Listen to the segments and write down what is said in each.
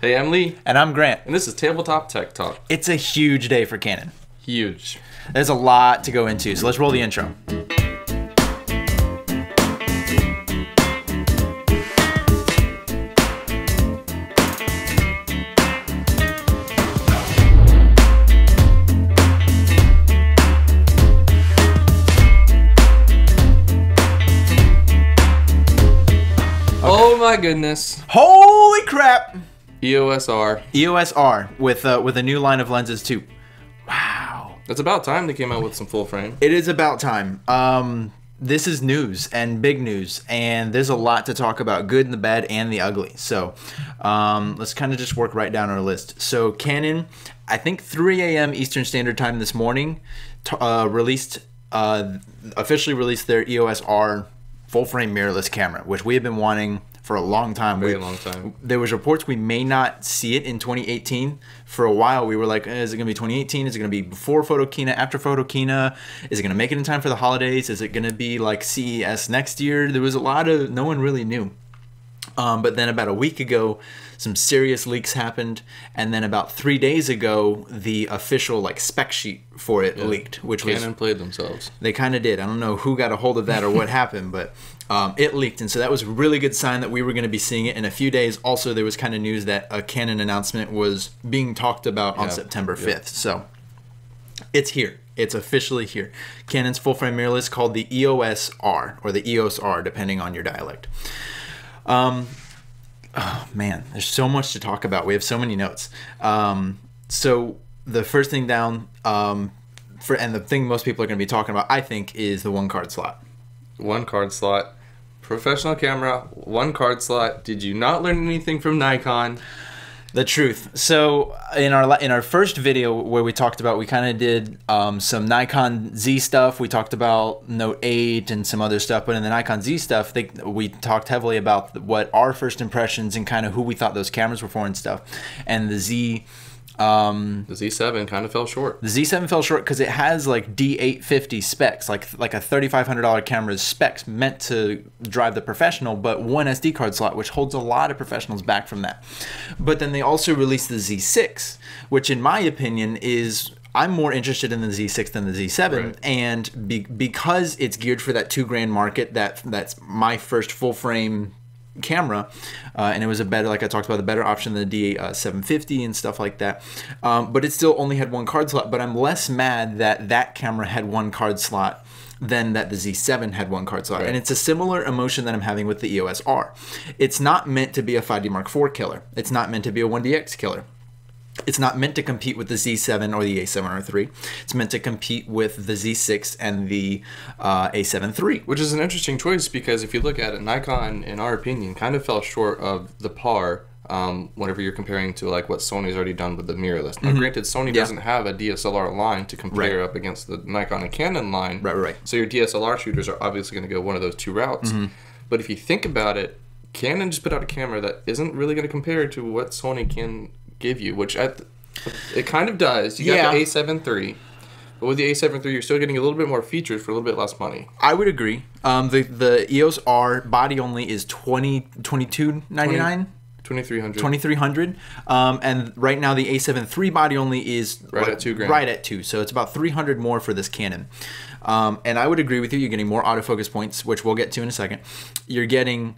Hey, I'm Lee. And I'm Grant. And this is Tabletop Tech Talk. It's a huge day for Canon. Huge. There's a lot to go into, so let's roll the intro. Oh my goodness. Holy crap! EOS R. EOS R with a new line of lenses too. Wow. It's about time they came out with some full frame. It is about time. This is news and big news, and there's a lot to talk about, good and the bad and the ugly. So let's kind of just work right down our list. So Canon, I think 3 a.m. Eastern Standard Time this morning, officially released their EOS R full-frame mirrorless camera, which we have been wanting for a long time. Way long time. There was reports we may not see it in 2018. For a while, we were like, is it going to be 2018? Is it going to be before Photokina, after Photokina? Is it going to make it in time for the holidays? Is it going to be like CES next year? There was a lot of, no one really knew. But then about a week ago, some serious leaks happened, and then about 3 days ago, the official like spec sheet for it leaked, which Canon played themselves. They kind of did. I don't know who got a hold of that or what happened, but it leaked, and so that was a really good sign that we were going to be seeing it in a few days. Also, there was kind of news that a Canon announcement was being talked about on September 5th, so it's here. It's officially here. Canon's full-frame mirrorless called the EOS R, or the EOS R, depending on your dialect. Oh man, there's so much to talk about. We have so many notes. So the first thing down, and the thing most people are going to be talking about, I think, is the one card slot. One card slot. Professional camera, one card slot. Did you not learn anything from Nikon? The truth. So in our first video where we talked about, we kind of did some Nikon Z stuff. We talked about Note 8 and some other stuff. But in the Nikon Z stuff, we talked heavily about what our first impressions and kind of who we thought those cameras were for and stuff. And the Z7 kind of fell short. The Z7 fell short because it has like D850 specs, like a $3,500 camera's specs meant to drive the professional, but one SD card slot, which holds a lot of professionals back from that. But then they also released the Z6, which in my opinion is, I'm more interested in the Z6 than the Z7, right. And because it's geared for that $2,000 market, that's my first full frame camera, and it was a better, like I talked about, the better option than the D750 and stuff like that, but it still only had one card slot. But I'm less mad that that camera had one card slot than that the Z7 had one card slot, right. And it's a similar emotion that I'm having with the EOS R. It's not meant to be a 5D Mark IV killer. It's not meant to be a 1DX killer. It's not meant to compete with the Z7 or the A7R III. It's meant to compete with the Z6 and the A7 III. Which is an interesting choice because if you look at it, Nikon, in our opinion, kind of fell short of the par whenever you're comparing to like what Sony's already done with the mirrorless. Now, granted, Sony doesn't have a DSLR line to compare up against the Nikon and Canon line. Right. So your DSLR shooters are obviously going to go one of those two routes. But if you think about it, Canon just put out a camera that isn't really going to compare to what Sony can give you, which it kind of does. You got the A7 III, but with the A7 III, you're still getting a little bit more features for a little bit less money. I would agree. The EOS R body only is $22.99. $2,300. And right now the A7 III body only is right at $2,000. Right at $2,000. So it's about $300 more for this Canon. And I would agree with you. You're getting more autofocus points, which we'll get to in a second. You're getting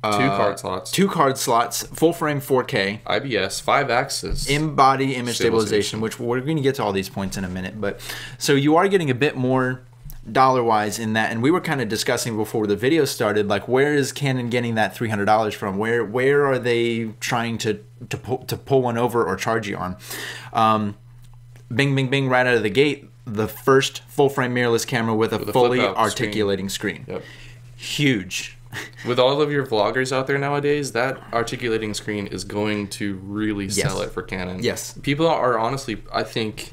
two card slots, full frame 4K, IBS, 5-axis, in-body image stabilization, which we're going to get to all these points in a minute. But so you are getting a bit more dollar-wise in that, and we were kind of discussing before the video started, like, where is Canon getting that $300 from? Where are they trying to pull one over or charge you on? Bing, bing, bing, right out of the gate, the first full-frame mirrorless camera with a fully articulating screen. Yep. Huge. With all of your vloggers out there nowadays, that articulating screen is going to really sell it for Canon. Yes. People are honestly, I think,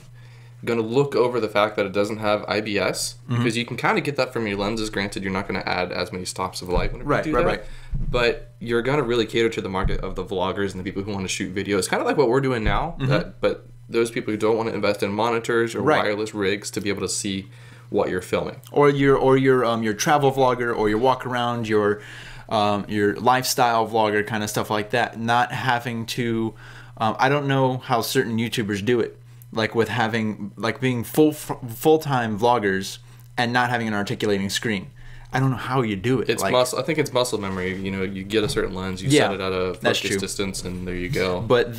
going to look over the fact that it doesn't have IBS, because you can kind of get that from your lenses. Granted, you're not going to add as many stops of light whenever you do that. Right. But you're going to really cater to the market of the vloggers and the people who want to shoot videos. Kind of like what we're doing now, but those people who don't want to invest in monitors or wireless rigs to be able to see what you're filming, or your travel vlogger, or your walk around, your your lifestyle vlogger kind of stuff like that. Not having to, I don't know how certain YouTubers do it, like with having, like being full-time vloggers and not having an articulating screen. I don't know how you do it. It's like, muscle. I think it's muscle memory. You know, you get a certain lens, you set it at a focus distance, and there you go. But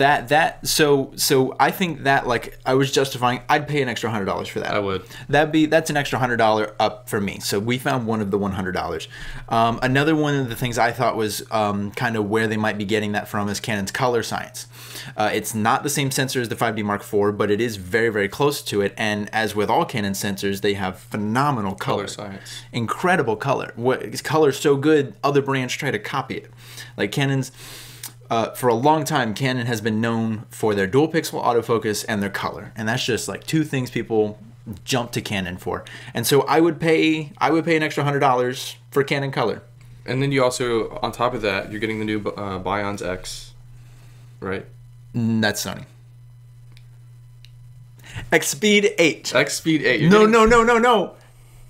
so I think that, like, I was justifying, I'd pay an extra $100 for that. I would. That's an extra $100 up for me. So we found one of the $100. Another one of the things I thought was kind of where they might be getting that from is Canon's color science. It's not the same sensor as the 5D Mark IV, but it is very, very close to it. And as with all Canon sensors, they have phenomenal color science, incredible color. Color's so good, other brands try to copy it. Like Canon's, for a long time, Canon has been known for their dual pixel autofocus and their color, and that's just like two things people jump to Canon for. And so I would pay an extra $100 for Canon color. And then you also, on top of that, you're getting the new Bions X, right? That's Sony. X-Speed 8. X-Speed 8. No.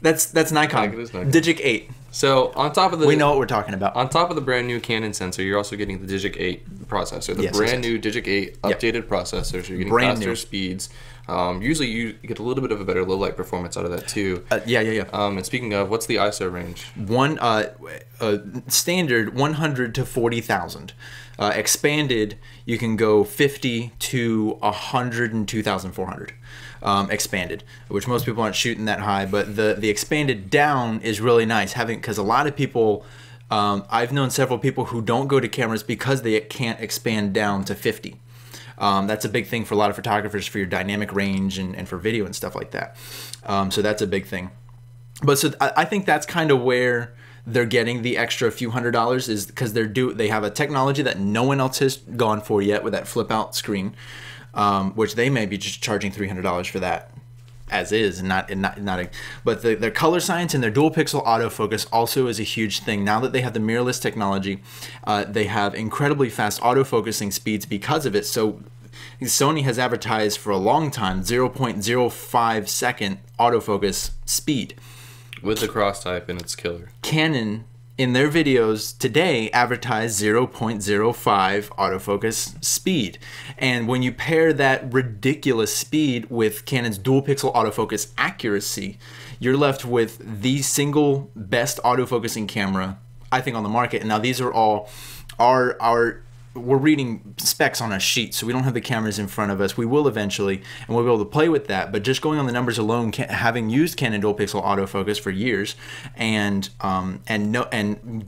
That's Nikon. I think it is Nikon. Digic 8. So on top of the, we know what we're talking about. On top of the brand new Canon sensor, you're also getting the Digic 8 processor, the brand new Digic 8 updated processor. So you're getting faster speeds. Usually you get a little bit of a better low light performance out of that too. Yeah. And speaking of, what's the ISO range? Standard 100 to 40,000. Expanded, you can go 50 to 102,400. Expanded, which most people aren't shooting that high, but the expanded down is really nice, because a lot of people, I've known several people who don't go to cameras because they can't expand down to 50. That's a big thing for a lot of photographers, for your dynamic range and for video and stuff like that. So that's a big thing. But so I think that's kind of where they're getting the extra few $100, is because they have a technology that no one else has gone for yet with that flip out screen, which they may be just charging $300 for that as is, and but their color science and their dual pixel autofocus also is a huge thing. Now that they have the mirrorless technology, they have incredibly fast autofocusing speeds because of it. So Sony has advertised for a long time 0.05 second autofocus speed. With the cross type, and it's killer. Canon, in their videos today, advertise 0.05 autofocus speed. And when you pair that ridiculous speed with Canon's dual pixel autofocus accuracy, you're left with the single best autofocusing camera, I think, on the market. And now these are all we're reading specs on a sheet, so we don't have the cameras in front of us. We will eventually, and we'll be able to play with that. But just going on the numbers alone, having used Canon dual pixel autofocus for years, and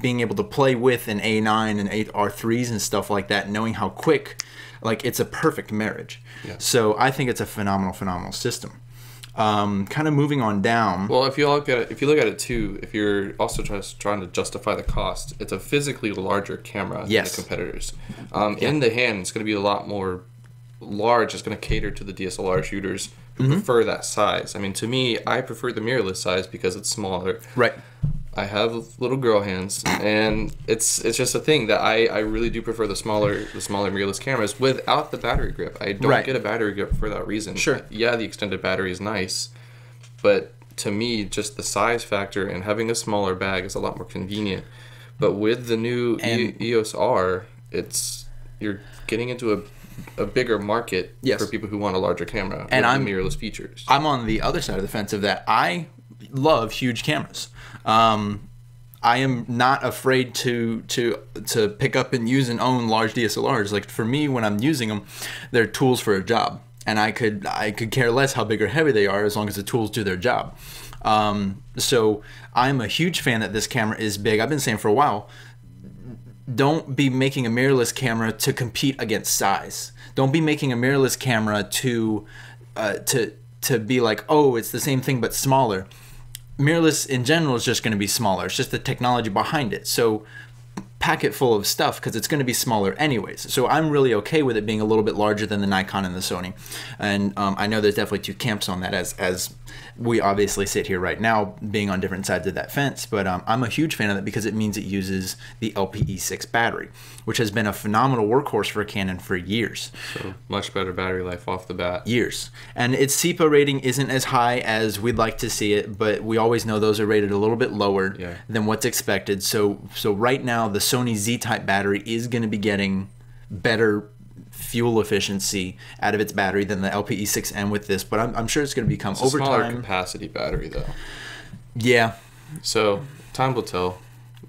being able to play with an A9 and 8R3s and stuff like that, knowing how quick, like, it's a perfect marriage. Yeah. So I think it's a phenomenal system. Kind of moving on down. Well, if you look at it too, if you're also trying to justify the cost, it's a physically larger camera than the competitors. In the hand, it's going to be a lot more large. It's going to cater to the DSLR shooters who prefer that size. I mean, to me, I prefer the mirrorless size because it's smaller. Right. I have little girl hands, and it's just a thing that I really do prefer the smaller mirrorless cameras without the battery grip. I don't get a battery grip for that reason. Sure. Yeah, the extended battery is nice, but to me, just the size factor and having a smaller bag is a lot more convenient. But with the new EOS R, you're getting into a bigger market for people who want a larger camera and with the mirrorless features. I'm on the other side of the fence of that. I love huge cameras. I am not afraid to pick up and use and own large DSLRs. Like, for me, when I'm using them, they're tools for a job, and I could care less how big or heavy they are as long as the tools do their job. So I'm a huge fan that this camera is big. I've been saying for a while, don't be making a mirrorless camera to compete against size. Don't be making a mirrorless camera to be like, oh, it's the same thing but smaller. Mirrorless in general is just going to be smaller. It's just the technology behind it. So packet full of stuff because it's going to be smaller anyways. So I'm really okay with it being a little bit larger than the Nikon and the Sony. And I know there's definitely two camps on that as we obviously sit here right now being on different sides of that fence. But I'm a huge fan of that because it means it uses the LPE6 battery, which has been a phenomenal workhorse for Canon for years. So much better battery life off the bat. Years. And its CIPA rating isn't as high as we'd like to see it, but we always know those are rated a little bit lower than what's expected. So right now the Sony Z-type battery is going to be getting better fuel efficiency out of its battery than the LPE6N with this, but I'm sure it's going to become over smaller time. Capacity battery though. Yeah. So time will tell.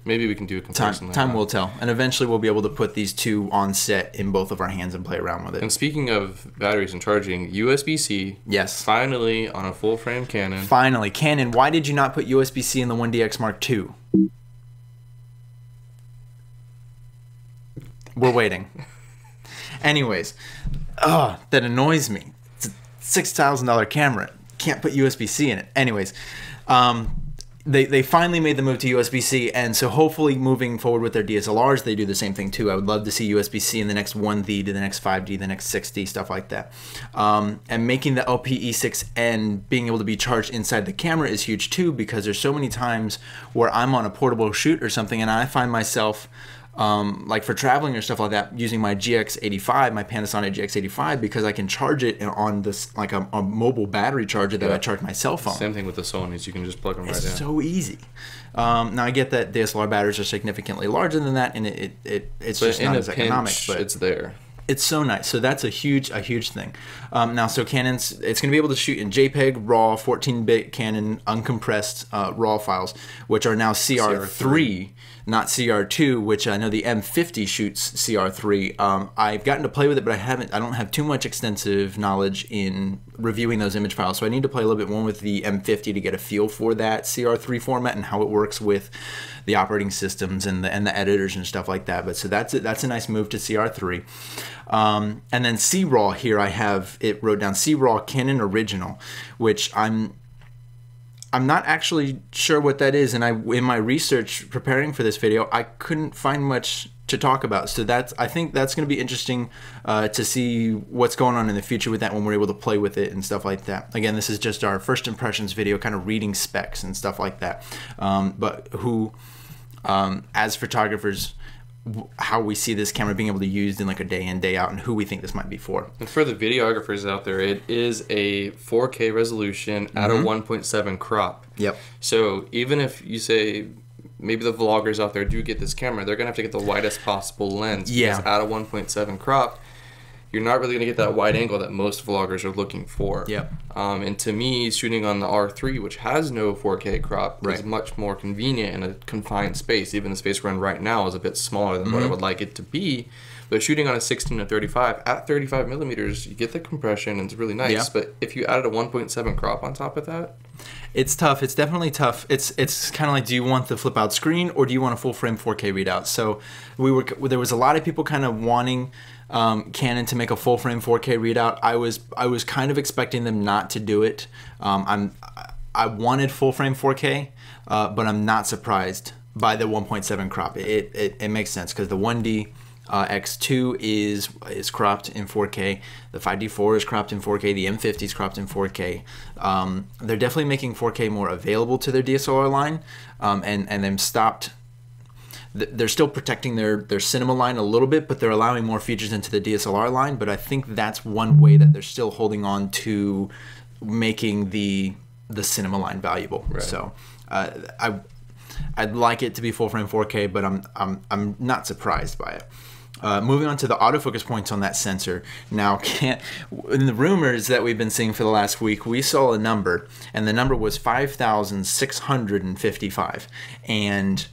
Maybe we can do a comparison. Time will tell, and eventually we'll be able to put these two on set in both of our hands and play around with it. And speaking of batteries and charging, USB-C. Yes. Finally on a full frame Canon. Finally, Canon. Why did you not put USB-C in the 1DX Mark II? We're waiting. Anyways, that annoys me. It's a $6,000 camera. Can't put USB-C in it. Anyways, they finally made the move to USB-C, and so hopefully moving forward with their DSLRs, they do the same thing too. I would love to see USB-C in the next 1D to the next 5D, the next 6D, stuff like that. And making the LPE6N being able to be charged inside the camera is huge too, because there's so many times where I'm on a portable shoot or something, and I find myself like for traveling or stuff like that, using my GX85, my Panasonic GX85, because I can charge it on this like a mobile battery charger that I charge my cell phone. Same thing with the Sonys, you can just plug them right in. It's so easy. Now I get that DSLR batteries are significantly larger than that, and it's just not as economic. But it's there. It's so nice. So that's a huge thing. Now, so Canon's, it's going to be able to shoot in JPEG, RAW, 14-bit Canon uncompressed RAW files, which are now CR3, not CR2, which I know the M50 shoots CR3. I've gotten to play with it, but I don't have too much extensive knowledge in reviewing those image files. So I need to play a little bit more with the M50 to get a feel for that CR3 format and how it works with the operating systems and the editors and stuff like that. But so that's a nice move to CR3. And then C-RAW here, I have it wrote down C-RAW Canon Original, which I'm not actually sure what that is, and in my research preparing for this video, I couldn't find much to talk about. So I think that's going to be interesting to see what's going on in the future with that when we're able to play with it and stuff like that. Again, this is just our first impressions video, kind of reading specs and stuff like that. But as photographers, how we see this camera being able to be used in like a day in, day out, and who we think this might be for. And for the videographers out there, it is a 4K resolution at a 1.7 crop. Yep. So even if you say maybe the vloggers out there do get this camera, they're going to have to get the widest possible lens. Yeah. Because at a 1.7 crop, you're not really going to get that wide angle that most vloggers are looking for. Yep. And to me, shooting on the R3, which has no 4K crop, is much more convenient in a confined space. Even the space we're in right now is a bit smaller than what I would like it to be. But shooting on a 16 to 35, at 35 millimeters, you get the compression and it's really nice. Yeah. But if you added a 1.7 crop on top of that, it's tough. It's definitely tough. It's kind of like, do you want the flip out screen or do you want a full frame 4K readout? So there was a lot of people kind of wanting Canon to make a full frame 4K readout. I was kind of expecting them not to do it. I wanted full frame 4K, but I'm not surprised by the 1.7 crop. It makes sense because the 1D X2 is cropped in 4K. The 5D4 is cropped in 4K. The M50 is cropped in 4K. They're definitely making 4K more available to their DSLR line, and them stopped. They're still protecting their cinema line a little bit, but they're allowing more features into the DSLR line. But I think that's one way that they're still holding on to making the cinema line valuable. Right. So I'd like it to be full frame 4K, but I'm not surprised by it. Moving on to the autofocus points on that sensor. Now, in the rumors that we've been seeing for the last week, we saw a number, and the number was 5,655. And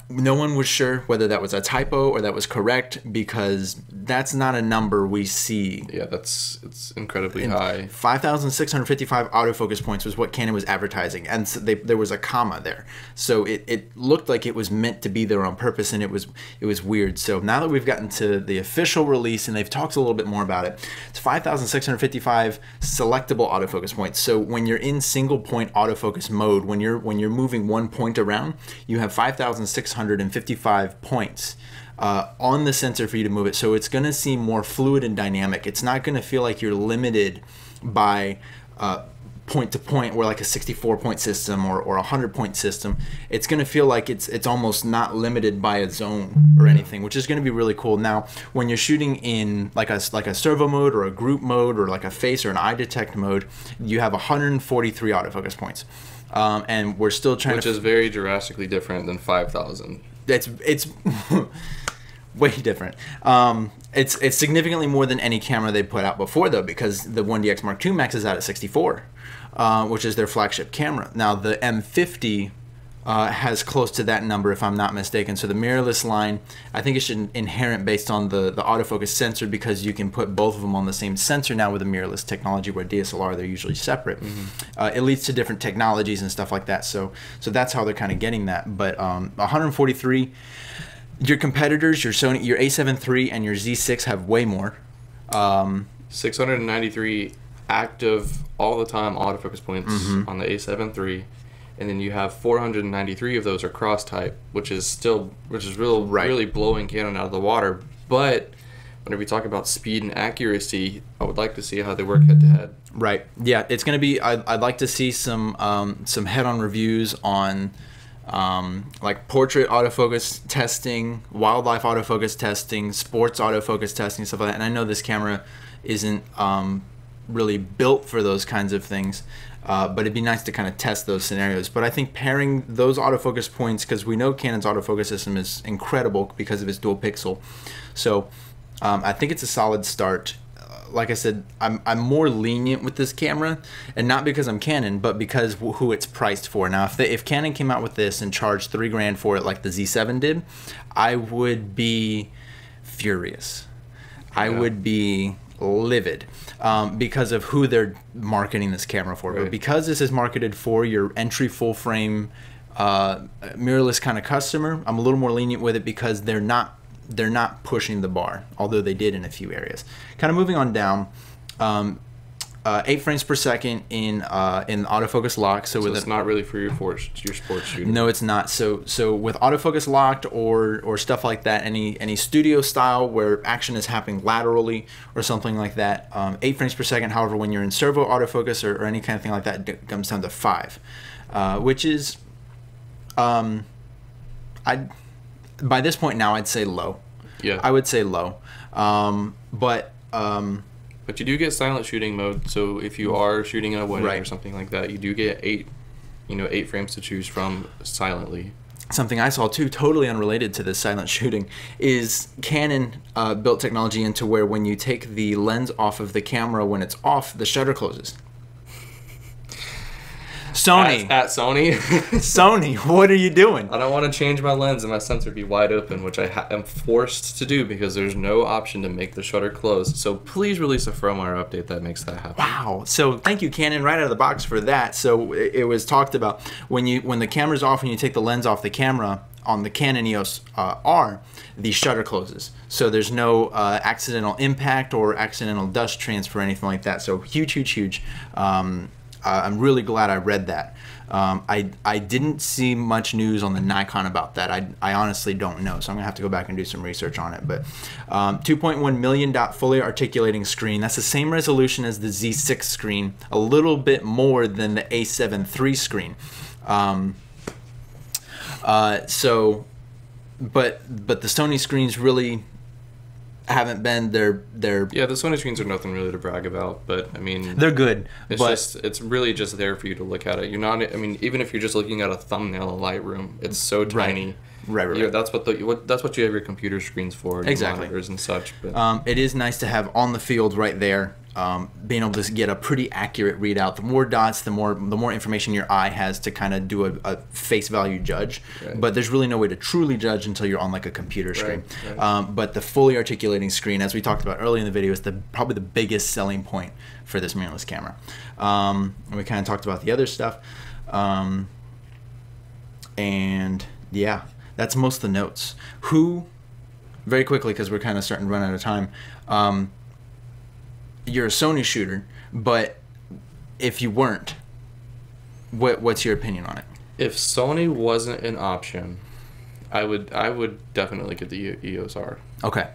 no one was sure whether that was a typo or that was correct, because that's not a number we see. Yeah, it's incredibly high. 5,655 autofocus points was what Canon was advertising, and so there was a comma there, so it looked like it was meant to be there on purpose, and it was weird. So now that we've gotten to the official release and they've talked a little bit more about it, it's 5,655 selectable autofocus points. So when you're in single point autofocus mode, when you're moving one point around, you have 5,655 points on the sensor for you to move it. So it's going to seem more fluid and dynamic. It's not going to feel like you're limited by point to point, where like a 64 point system or a 100 point system. It's going to feel like it's almost not limited by a zone or anything, which is going to be really cool. Now, when you're shooting in like a servo mode or a group mode or like a face or an eye detect mode, you have 143 autofocus points. And we're still trying which is very drastically different than 5,000. It's way different. It's significantly more than any camera they put out before, though, because the 1DX Mark II Max is out at 64, which is their flagship camera. Now, the M50 has close to that number, if I'm not mistaken. So the mirrorless line, I think it's inherent based on the autofocus sensor, because you can put both of them on the same sensor now with the mirrorless technology, where DSLR, they're usually separate. It leads to different technologies and stuff like that. So that's how they're kind of getting that. But 143, your competitors, your Sony, your A7 III and your Z6 have way more. 693 active all the time autofocus points on the A7 III. And then you have 493 of those are cross type, which is really blowing Canon out of the water. But whenever we talk about speed and accuracy, I would like to see how they work head to head. Right. Yeah, it's going to be. I'd like to see some head-on reviews on like portrait autofocus testing, wildlife autofocus testing, sports autofocus testing, stuff like that. And I know this camera isn't really built for those kinds of things. But it'd be nice to kind of test those scenarios. But I think pairing those autofocus points, because we know Canon's autofocus system is incredible because of its dual pixel. So I think it's a solid start. Like I said, I'm more lenient with this camera, and not because I'm Canon, but because who it's priced for. Now, if Canon came out with this and charged $3 grand for it like the Z7 did, I would be furious. Yeah. I would be livid because of who they're marketing this camera for. Right. But because this is marketed for your entry full frame mirrorless kind of customer, I'm a little more lenient with it, because they're not pushing the bar, although they did in a few areas. Kind of moving on down, 8 frames per second in autofocus lock. So it's not really for your sports shooting. No, it's not. So with autofocus locked or stuff like that, any studio style where action is happening laterally or something like that, 8 frames per second. However, when you're in servo autofocus or any kind of thing like that, it comes down to 5, which is by this point now I'd say low. Yeah, I would say low, but you do get silent shooting mode. So if you are shooting in a wedding or something like that, you do get 8 frames to choose from silently. Something I saw too, totally unrelated to this silent shooting, is Canon built technology into where when you take the lens off of the camera when it's off, the shutter closes. Sony. At Sony. Sony, what are you doing? I don't want to change my lens and my sensor be wide open, which I am forced to do because there's no option to make the shutter close. So please release a firmware update that makes that happen. Wow. So thank you, Canon, right out of the box for that. So it was talked about when the camera's off and you take the lens off the camera on the Canon EOS R, the shutter closes. So there's no accidental impact or accidental dust transfer or anything like that. So huge, huge, huge. I'm really glad I read that. I didn't see much news on the Nikon about that. I honestly don't know, so I'm gonna have to go back and do some research on it. But 2.1 million dot fully articulating screen. That's the same resolution as the Z6 screen, a little bit more than the A7 III screen. But the Sony screens really haven't been their yeah, the Sony screens are nothing really to brag about, but I mean they're good, it's really just there for you to look at it. You're not, I mean, even if you're just looking at a thumbnail in Lightroom, it's so tiny. Right. That's what you have your computer screens for, your monitors and such. But it is nice to have on the field right there. being able to get a pretty accurate readout. The more dots, the more information your eye has to kind of do a face value judge. Right. But there's really no way to truly judge until you're on like a computer screen. Right. But the fully articulating screen, as we talked about earlier in the video, is probably the biggest selling point for this mirrorless camera. And we kind of talked about the other stuff. And yeah, that's most of the notes. Very quickly, because we're kind of starting to run out of time. You're a Sony shooter, but if you weren't, what's your opinion on it? If Sony wasn't an option, I would definitely get the EOS R. Okay.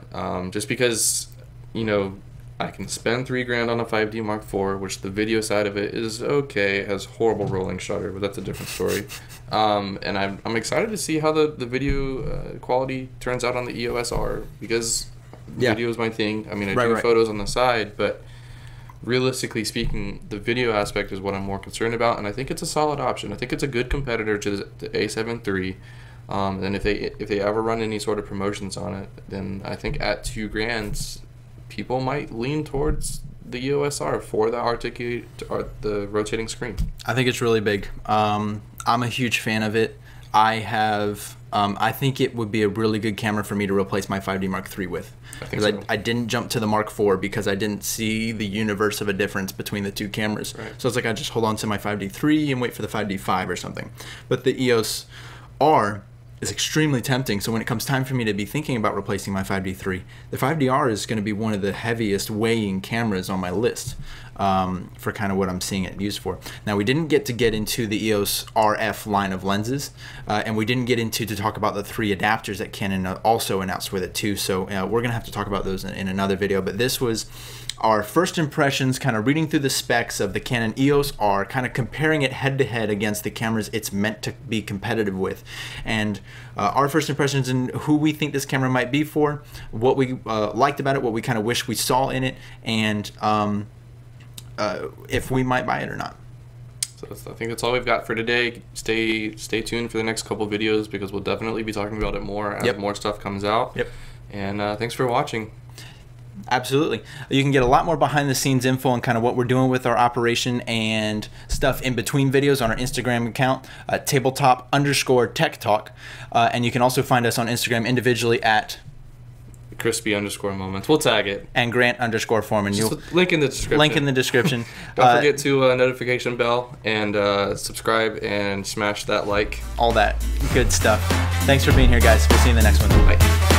Just because, you know, I can spend $3,000 on a 5D Mark IV, which the video side of it is okay. It has horrible rolling shutter, but that's a different story. And I'm excited to see how the video quality turns out on the EOS R, because video is my thing. I mean, I do photos on the side, but realistically speaking, the video aspect is what I'm more concerned about, and I think it's a solid option. I think it's a good competitor to the A7 III. And if they ever run any sort of promotions on it, then I think at $2,000, people might lean towards the EOS R for the rotating screen. I think it's really big. I'm a huge fan of it. I think it would be a really good camera for me to replace my 5D Mark III with. I didn't jump to the Mark IV because I didn't see the universe of a difference between the two cameras. Right. So it's like I just hold on to my 5D III and wait for the 5D5 or something. But the EOS R is extremely tempting. So when it comes time for me to be thinking about replacing my 5D III, the 5DR is going to be one of the heaviest weighing cameras on my list for kind of what I'm seeing it used for. Now, we didn't get into the EOS RF line of lenses, and we didn't get into to talk about the 3 adapters that Canon also announced with it too. So we're going to have to talk about those in another video. But this was our first impressions, kind of reading through the specs of the Canon EOS R, kind of comparing it head to head against the cameras it's meant to be competitive with, and our first impressions and who we think this camera might be for, what we liked about it, what we kind of wish we saw in it, and if we might buy it or not. So I think that's all we've got for today. Stay tuned for the next couple videos, because we'll definitely be talking about it more as more stuff comes out. Yep. And thanks for watching. Absolutely. You can get a lot more behind the scenes info on kind of what we're doing with our operation and stuff in between videos on our Instagram account, tabletop_tech talk. And you can also find us on Instagram individually at crispy_moments. We'll tag it. And Grant_Foreman. Just link in the description. Link in the description. Don't forget to notification bell and subscribe and smash that like. All that good stuff. Thanks for being here, guys. We'll see you in the next one. Bye.